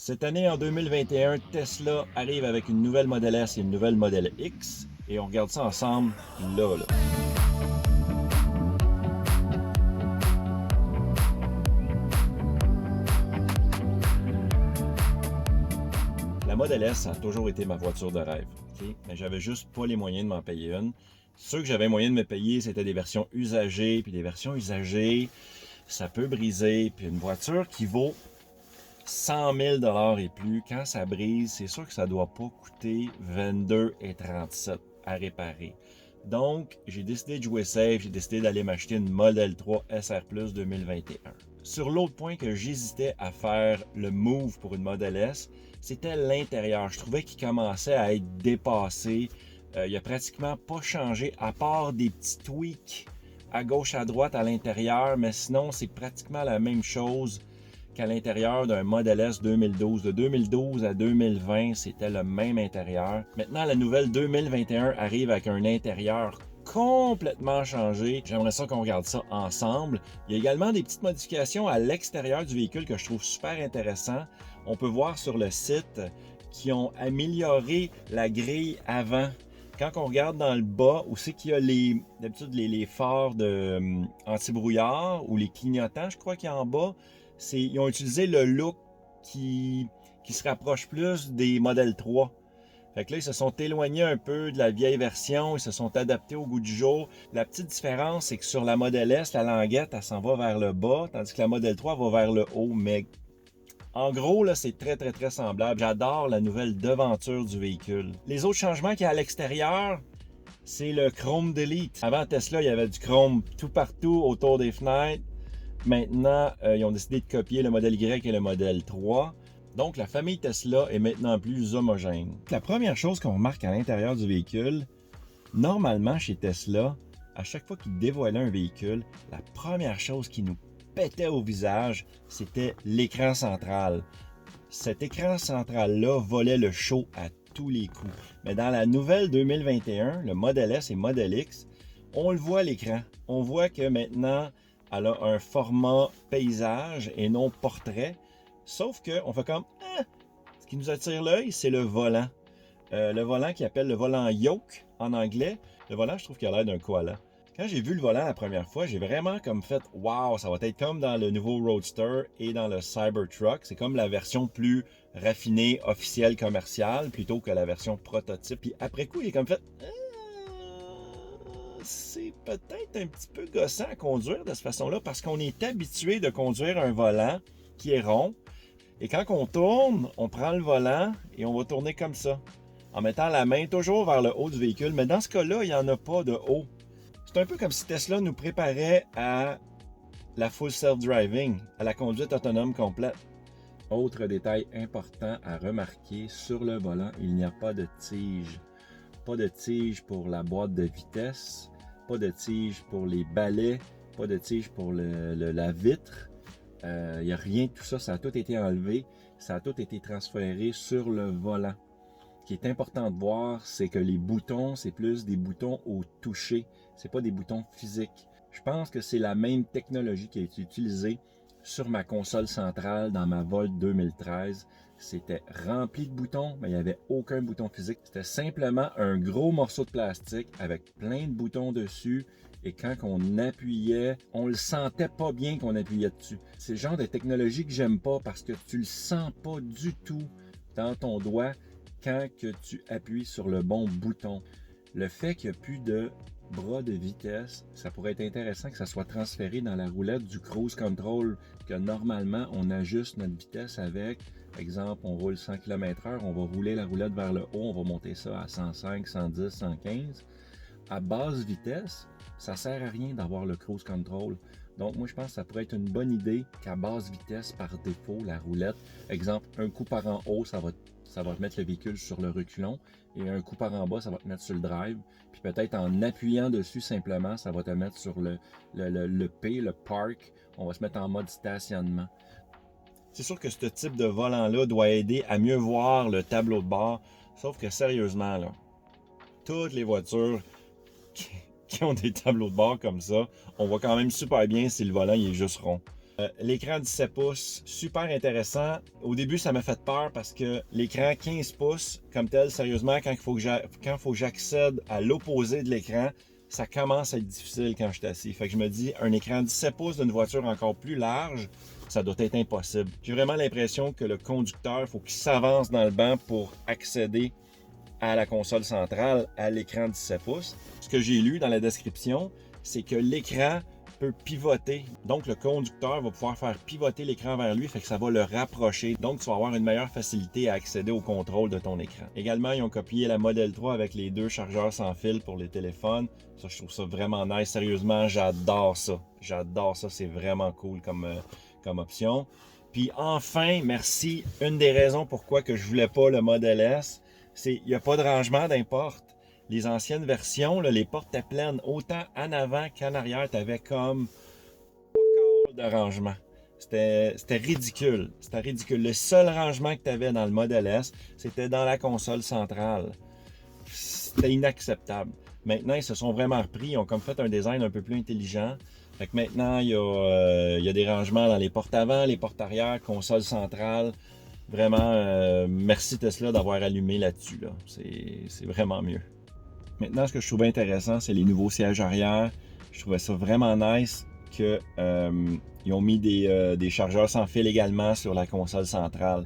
Cette année, en 2021, Tesla arrive avec une nouvelle Model S et une nouvelle Model X. Et on regarde ça ensemble, là. La Model S a toujours été ma voiture de rêve, okay? Mais j'avais juste pas les moyens de m'en payer une. Ceux que j'avais moyen de me payer, c'était des versions usagées. Puis des versions usagées, ça peut briser. Puis une voiture qui vaut 100 000 et plus, quand ça brise, c'est sûr que ça ne doit pas coûter 22,37 à réparer. Donc, j'ai décidé de jouer safe, j'ai décidé d'aller m'acheter une Model 3 SR Plus 2021. Sur l'autre point que j'hésitais à faire le move pour une Model S, c'était l'intérieur. Je trouvais qu'il commençait à être dépassé. Il a pratiquement pas changé, à part des petits tweaks à gauche, à droite, à l'intérieur, mais sinon, c'est pratiquement la même chose qu'à l'intérieur d'un Model S 2012. De 2012 à 2020, c'était le même intérieur. Maintenant, la nouvelle 2021 arrive avec un intérieur complètement changé. J'aimerais ça qu'on regarde ça ensemble. Il y a également des petites modifications à l'extérieur du véhicule que je trouve super intéressant. On peut voir sur le site qu'ils ont amélioré la grille avant. Quand on regarde dans le bas, où c'est qu'il y a d'habitude les phares anti-brouillard ou les clignotants, je crois qu'il y a en bas, ils ont utilisé le look qui se rapproche plus des Model 3. Fait que là, ils se sont éloignés un peu de la vieille version, ils se sont adaptés au goût du jour. La petite différence, c'est que sur la Model S, la languette, elle s'en va vers le bas, tandis que la Model 3 va vers le haut. Mais en gros, là, c'est très semblable. J'adore la nouvelle devanture du véhicule. Les autres changements qu'il y a à l'extérieur, c'est le Chrome Delete. Avant Tesla, il y avait du chrome tout partout autour des fenêtres. Maintenant, ils ont décidé de copier le modèle Y et le modèle 3. Donc, la famille Tesla est maintenant plus homogène. La première chose qu'on remarque à l'intérieur du véhicule, normalement chez Tesla, à chaque fois qu'ils dévoilaient un véhicule, la première chose qui nous pétait au visage, c'était l'écran central. Cet écran central-là volait le show à tous les coups. Mais dans la nouvelle 2021, le Model S et Model X, on le voit à l'écran. On voit que maintenant, elle a un format paysage et non portrait. Sauf qu'on fait comme, ce qui nous attire l'œil, c'est le volant. Le volant qui appelle le volant yoke en anglais. Le volant, je trouve qu'il a l'air d'un koala. Quand j'ai vu le volant la première fois, j'ai vraiment comme fait « Wow, ça va être comme dans le nouveau Roadster et dans le Cybertruck. » C'est comme la version plus raffinée, officielle, commerciale, plutôt que la version prototype. Puis après coup, il est comme fait c'est peut-être un petit peu gossant à conduire de cette façon-là parce qu'on est habitué de conduire un volant qui est rond. Et quand on tourne, on prend le volant et on va tourner comme ça, en mettant la main toujours vers le haut du véhicule. Mais dans ce cas-là, il n'y en a pas de haut. C'est un peu comme si Tesla nous préparait à la full self-driving, à la conduite autonome complète. Autre détail important à remarquer, sur le volant, il n'y a pas de tige. Pas de tige pour la boîte de vitesse, pas de tige pour les balais, pas de tige pour la vitre. Il n'y a rien de tout ça, ça a tout été enlevé, ça a tout été transféré sur le volant. Ce qui est important de voir, c'est que les boutons, c'est plus des boutons au toucher, c'est pas des boutons physiques. Je pense que c'est la même technologie qui a été utilisée sur ma console centrale dans ma Volt 2013. C'était rempli de boutons, mais il n'y avait aucun bouton physique. C'était simplement un gros morceau de plastique avec plein de boutons dessus. Et quand on appuyait, on le sentait pas bien qu'on appuyait dessus. C'est le genre de technologie que j'aime pas parce que tu le sens pas du tout dans ton doigt quand que tu appuies sur le bon bouton. Le fait qu'il n'y a plus de bras de vitesse, ça pourrait être intéressant que ça soit transféré dans la roulette du cruise control, que normalement on ajuste notre vitesse avec. Exemple, on roule 100 km/h, on va rouler la roulette vers le haut, on va monter ça à 105, 110, 115. À basse vitesse, ça sert à rien d'avoir le cruise control. Donc moi je pense que ça pourrait être une bonne idée qu'à basse vitesse par défaut, la roulette, exemple, un coup par en haut, ça va te mettre le véhicule sur le reculon et un coup par en bas, ça va te mettre sur le drive. Puis peut-être en appuyant dessus simplement, ça va te mettre sur le P, le park. On va se mettre en mode stationnement. C'est sûr que ce type de volant-là doit aider à mieux voir le tableau de bord. Sauf que sérieusement, là, toutes les voitures qui ont des tableaux de bord comme ça, on voit quand même super bien si le volant il est juste rond. L'écran 17 pouces, super intéressant. Au début, ça m'a fait peur parce que l'écran 15 pouces, comme tel, sérieusement, quand il faut que j'accède à l'opposé de l'écran, ça commence à être difficile quand je suis assis. Fait que je me dis, un écran 17 pouces d'une voiture encore plus large, ça doit être impossible. J'ai vraiment l'impression que le conducteur, il faut qu'il s'avance dans le banc pour accéder à la console centrale, à l'écran 17 pouces. Ce que j'ai lu dans la description, c'est que l'écran peut pivoter. Donc, le conducteur va pouvoir faire pivoter l'écran vers lui, fait que ça va le rapprocher. Donc, tu vas avoir une meilleure facilité à accéder au contrôle de ton écran. Également, ils ont copié la Model 3 avec les 2 chargeurs sans fil pour les téléphones. Ça, je trouve ça vraiment nice. Sérieusement, j'adore ça. J'adore ça. C'est vraiment cool comme option. Puis enfin, merci. Une des raisons pourquoi que je voulais pas le Model S, c'est qu'il n'y a pas de rangement d'importe. Les anciennes versions, là, les portes étaient pleines. Autant en avant qu'en arrière, tu avais comme pas de rangement. C'était ridicule. C'était ridicule. Le seul rangement que tu avais dans le Model S, c'était dans la console centrale. C'était inacceptable. Maintenant, ils se sont vraiment repris. Ils ont comme fait un design un peu plus intelligent. Fait que maintenant, il y a des rangements dans les portes avant, les portes arrière, console centrale. Vraiment, merci Tesla d'avoir allumé là-dessus. Là. C'est vraiment mieux. Maintenant, ce que je trouvais intéressant, c'est les nouveaux sièges arrière. Je trouvais ça vraiment nice qu'ils ont mis des chargeurs sans fil également sur la console centrale.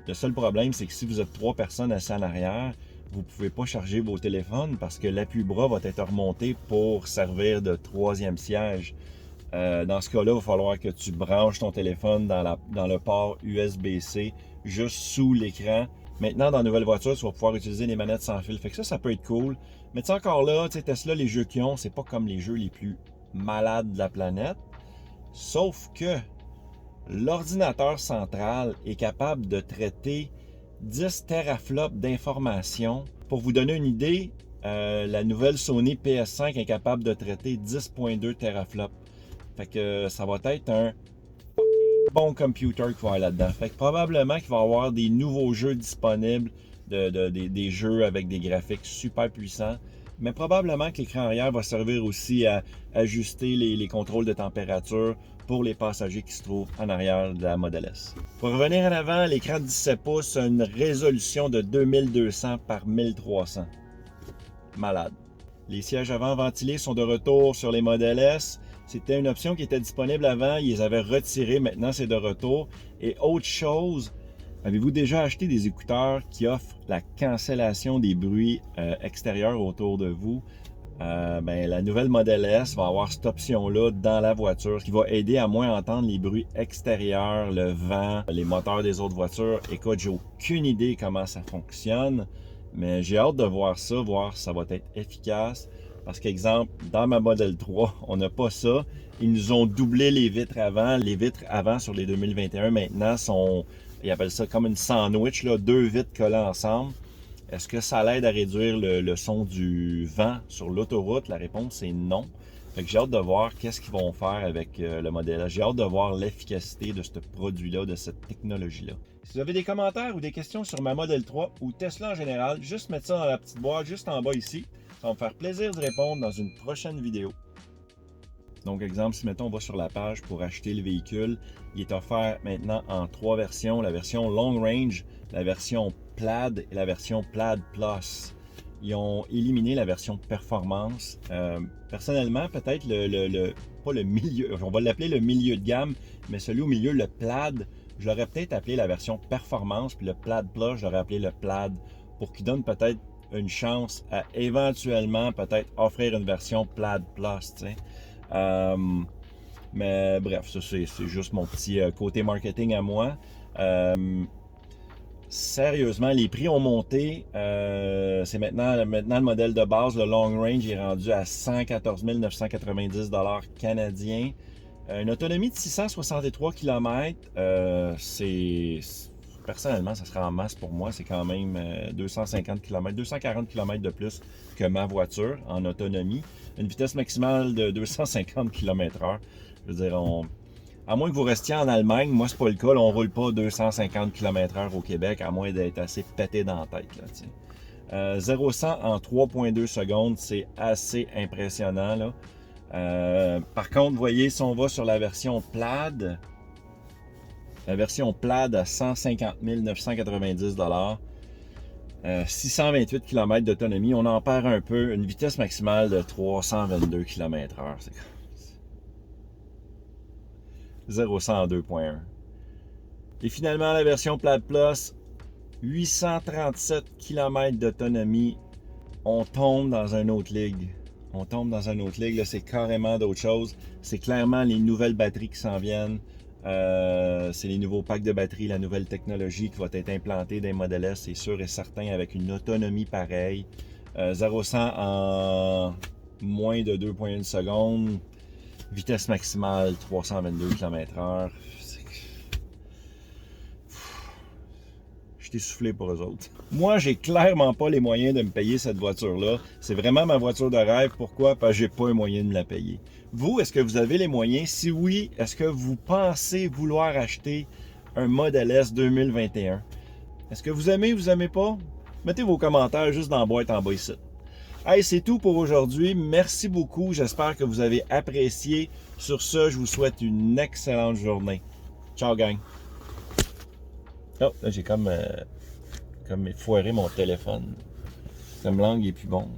Le seul problème, c'est que si vous êtes 3 personnes assises en arrière, vous ne pouvez pas charger vos téléphones parce que l'appui-bras va être remonté pour servir de 3e siège. Dans ce cas-là, il va falloir que tu branches ton téléphone dans le port USB-C juste sous l'écran. Maintenant, dans la nouvelle voiture, tu vas pouvoir utiliser les manettes sans fil. Fait que ça peut être cool. Mais tu sais, encore là, Tesla, les jeux qu'ils ont, c'est pas comme les jeux les plus malades de la planète. Sauf que l'ordinateur central est capable de traiter 10 teraflops d'informations. Pour vous donner une idée, la nouvelle Sony PS5 est capable de traiter 10.2 teraflops. Fait que ça va être un bon computer qu'il va y avoir là-dedans. Fait que probablement qu'il va y avoir des nouveaux jeux disponibles, des jeux avec des graphiques super puissants. Mais probablement que l'écran arrière va servir aussi à ajuster les contrôles de température pour les passagers qui se trouvent en arrière de la Model S. Pour revenir en avant, l'écran 17 pouces a une résolution de 2200 par 1300. Malade. Les sièges avant ventilés sont de retour sur les Model S. C'était une option qui était disponible avant, ils les avaient retirés, maintenant c'est de retour. Et autre chose, avez-vous déjà acheté des écouteurs qui offrent la cancellation des bruits extérieurs autour de vous? La nouvelle Model S va avoir cette option-là dans la voiture, ce qui va aider à moins entendre les bruits extérieurs, le vent, les moteurs des autres voitures. Écoute, j'ai aucune idée comment ça fonctionne, mais j'ai hâte de voir si ça va être efficace. Parce qu'exemple, dans ma Model 3, on n'a pas ça. Ils nous ont doublé les vitres avant. Les vitres avant sur les 2021 maintenant ils appellent ça comme une sandwich, là, 2 vitres collées ensemble. Est-ce que ça l'aide à réduire le son du vent sur l'autoroute? La réponse est non. Fait que j'ai hâte de voir qu'est-ce qu'ils vont faire avec le modèle. J'ai hâte de voir l'efficacité de ce produit-là, de cette technologie-là. Si vous avez des commentaires ou des questions sur ma Model 3 ou Tesla en général, juste mettre ça dans la petite boîte juste en bas ici. Ça va me faire plaisir de répondre dans une prochaine vidéo. Donc, exemple, si mettons on va sur la page pour acheter le véhicule, il est offert maintenant en 3 versions. La version Long Range, la version Plaid et la version Plaid Plus. Ils ont éliminé la version Performance. Personnellement, peut-être pas le milieu, on va l'appeler le milieu de gamme, mais celui au milieu, le Plaid, je l'aurais peut-être appelé la version Performance, puis le Plaid Plus, je l'aurais appelé le Plaid, pour qu'il donne peut-être une chance à éventuellement peut-être offrir une version Plaid Plus, tu sais. Mais bref, ça c'est juste mon petit côté marketing à moi. Sérieusement, les prix ont monté. C'est maintenant le modèle de base, le Long Range, est rendu à 114 990 $ canadiens. Une autonomie de 663 km, personnellement, ça sera en masse pour moi. C'est quand même 250 km, 240 km de plus que ma voiture en autonomie. Une vitesse maximale de 250 km/h. Je veux dire, à moins que vous restiez en Allemagne, moi c'est pas le cas, là, on roule pas 250 km/h au Québec, à moins d'être assez pété dans la tête. 0-100 en 3,2 secondes, c'est assez impressionnant. Là. Par contre, vous voyez, si on va sur la version Plaid à 150 990 628 km d'autonomie, on en perd un peu, une vitesse maximale de 322 km/h. C'est 0-102.1. Et finalement, la version Plaid Plus, 837 km d'autonomie. On tombe dans une autre ligue. On tombe dans une autre ligue. Là, c'est carrément d'autres choses. C'est clairement les nouvelles batteries qui s'en viennent. C'est les nouveaux packs de batteries, la nouvelle technologie qui va être implantée dans les Model S, c'est sûr et certain, avec une autonomie pareille. 0-100 en moins de 2,1 secondes. Vitesse maximale 322 km/h. Je t'ai soufflé pour eux autres. Moi, j'ai clairement pas les moyens de me payer cette voiture-là. C'est vraiment ma voiture de rêve. Pourquoi? Parce que j'ai pas les moyens de me la payer. Vous, est-ce que vous avez les moyens? Si oui, est-ce que vous pensez vouloir acheter un Model S 2021? Est-ce que vous aimez ou vous aimez pas? Mettez vos commentaires juste dans la boîte en bas ici. Hey, c'est tout pour aujourd'hui. Merci beaucoup. J'espère que vous avez apprécié. Sur ce, je vous souhaite une excellente journée. Ciao, gang! Oh, là, j'ai comme foiré mon téléphone. Comme langue est plus bon.